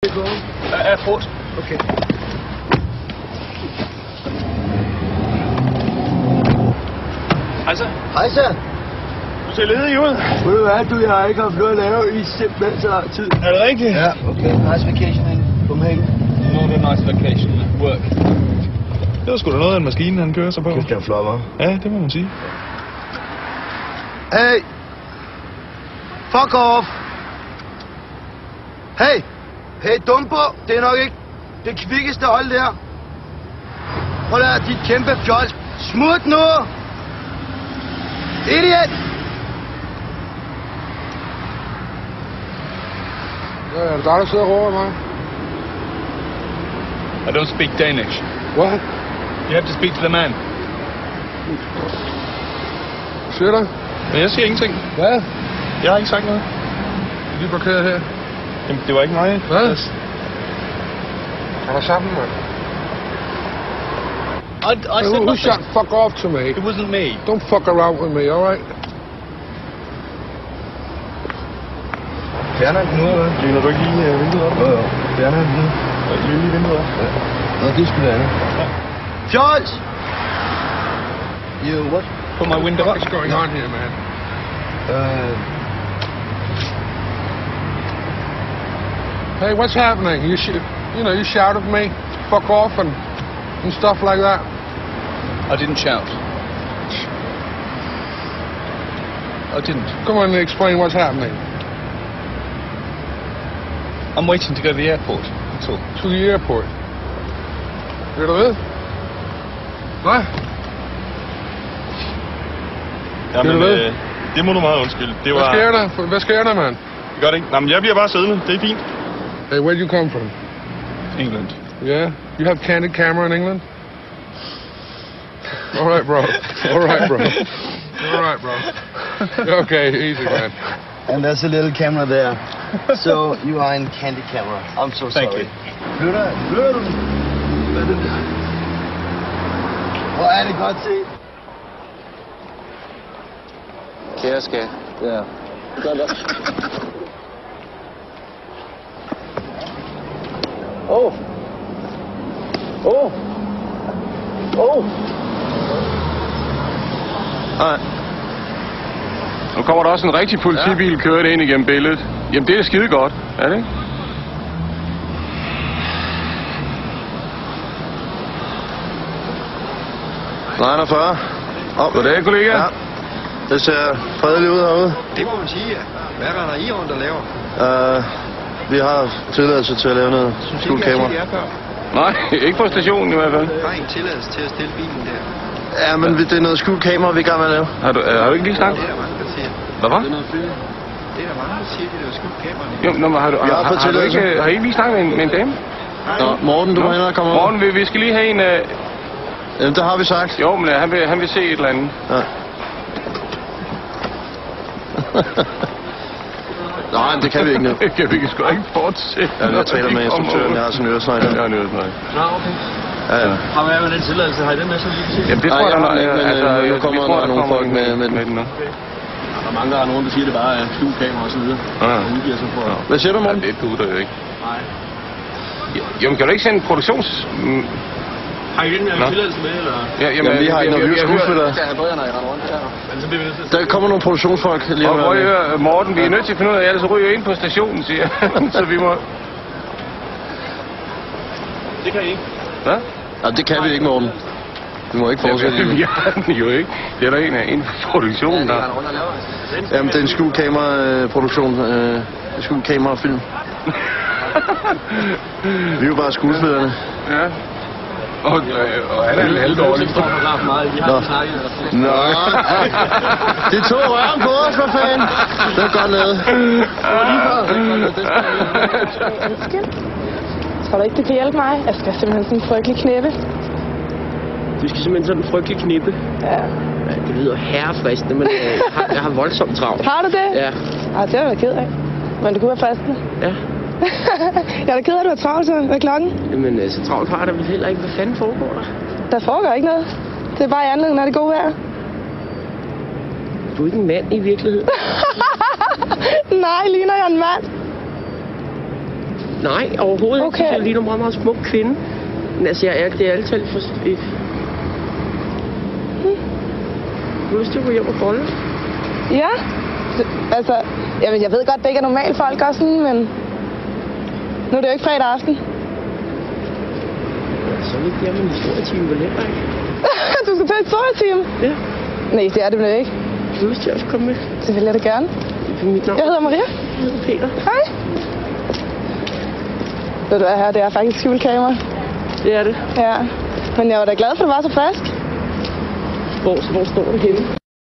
Airport. Okay. Hej så. Hej så. Du ser ledig ud. Ved du hvad, jeg har ikke haft noget at lave i simpelthen så lang tid. Er det rigtigt? Ja, okay. Nice vacation in Copenhagen. Not a nice vacation. Work. Det var sgu da noget af en maskine, han kører sig på. Kæft, den flot, hva'? Ja, det må man sige. Hey! Fuck off! Hey! Hey, Dumbo! Det er nok ikke det kvikkeste hold der. Prøv at dit kæmpe fjols. Smut nu! Idiot! Ja, er det dig, der sidder og råber mig? I don't speak Danish. What? You have to speak to the man. Hvad siger du? Men jeg siger ingenting. Hvad? Jeg har ikke sagt noget. Vi er parkeret her. Jamen, det var ikke mig. Hvad? Er der sammen, mand? I said Who nothing. shot fuck off to me? It wasn't me. Don't fuck around with me, alright? Fjerner den nu, eller hvad? Ligner du ikke lige vinduet op? Jo. Fjerner den nu. Lige vinduet op. Ja. Nå, det skulle det andet. Ja. Fjols! You what? Put my window up. What's going on here, man? Hey, what's happening? You shout at me, fuck off and stuff like that. I didn't shout. I didn't. Come on and explain what's happening. I'm waiting to go to the airport. That's all. To the airport. Hører du ved? Hvad? Jamen, Ved du hvad? det må du meget undskylde. Det Hvad var... sker der? Hvad sker der, mand? Det gør det ikke. Nå, men jeg bliver bare siddende. Det er fint. Hey, where'd you come from? England. Yeah? You have candid camera in England? All right, bro. All right, bro. All right, bro. Okay, easy, man. And there's a little camera there. So you are in candy camera. I'm so sorry. Thank you. Flytter du? Hvor er det godt set. Kære skat. Ja. Oh. Oh. Oh. Nej. Nu kommer der også en rigtig politibil kørende ind igennem billedet. Jamen, det er skide godt, er det ikke? Goddag, kollega. Ja. Det ser fredeligt ud herude. Det må man sige, ja. Hvad er der I rundt, der laver? Vi har tilladelse til at lave noget skjult kamera. Det er før. Nej, ikke på stationen i hvert fald. Der er en tilladelse til at stille bilen der. Ja, men det er noget skjult kamera, vi er i gang med at lave. Har du ikke lige snakket? Det er der mange, der siger. Hvad var? Det er der mange, der siger, det er skjult kamera. Jo, nå, men har I ikke lige snakket med en dame? Nå, Morten, du må hellere komme over. Morgen, vi skal lige have en... Jamen, det har vi sagt. Jo, men han vil se et eller andet. Ja. Nej, det kan vi ikke nu. Det kan vi sgu ikke fortsætte. Ja, jeg taler med instruktøren, jeg har sådan en øresnegl. Jeg har en øresnegl. Nå, okay. Ja. Har man med den tilladelse? Har I den med, så vi kan se? Jamen, det tror jeg, nu kommer der nogle folk med den nu. Der er mange, der er nogen, der siger, det bare er skjult kamera og så videre. Ja. Og udgiver sig for... Hvad siger du, Morten? Det duer jo ikke. Nej. Jamen, kan du ikke sende produktions... Har I den her tilladelse med, eller? Ja, Jamen, vi har ikke noget skuespillere. Skal jeg have brødrene i rende rundt her? Men så bliver vi nødt til at... Der kommer nogle produktionsfolk lige om Prøv at lidt. høre, Morten, vi er nødt til at finde ud af, ellers ryger jeg ind på stationen, siger jeg. Så vi må... Det kan I ikke. Hvad? Nej, det kan vi ikke, Morten. Vi må ikke fortsætte. Vi har den jo ikke. Det er der en for produktionen, der... Jamen, det er en skjult kameraproduktion. Skjult kamerafilm. Vi er jo bare skuespillerne. Ja. Og han er lidt dårlig. Vi har snakket. Nå. Det tog røven på os, for fanden. Det er godt nede. Undskyld. Tror du ikke, du kan hjælpe mig? Jeg skal simpelthen sådan en frygtelig knæppe. Du skal simpelthen sådan en frygtelig knippe. Ja. Ja, det lyder herrefristende, men jeg har voldsomt travlt. Har du det? Ja. Det er jeg ked af. Men det kunne være fristende. Ja. Jeg er da ked af, at du har travlt, så. Hvad er klokken? Jamen, så travlt har der vel heller ikke. Hvad fanden foregår der? Der foregår ikke noget. Det er bare i anledning, når det er god vejr. Du er ikke en mand i virkeligheden. Nej, ligner jeg en mand? Nej, overhovedet Okay. ikke. Jeg ligner en meget, meget smuk kvinde. Men altså, det er altid for... Du har lyst til at gå hjem og bolle? Ja. Altså, jeg ved godt, det ikke er normalt folk og sådan, men... Nu er det jo ikke fredag aften. Så lidt bliver man en historietime vel heller ikke. Du skal tage et historietime? Ja. Nej, det er det vel ikke. Du har lyst til at komme med? Det vil jeg da gerne. Det er mit navn. Jeg hedder Maria. Jeg hedder Peter. Hej. Ved du hvad her, det er faktisk skjulkamera. Det er det. Ja. Men jeg var da glad for, at det var så frisk. Hvor står du henne?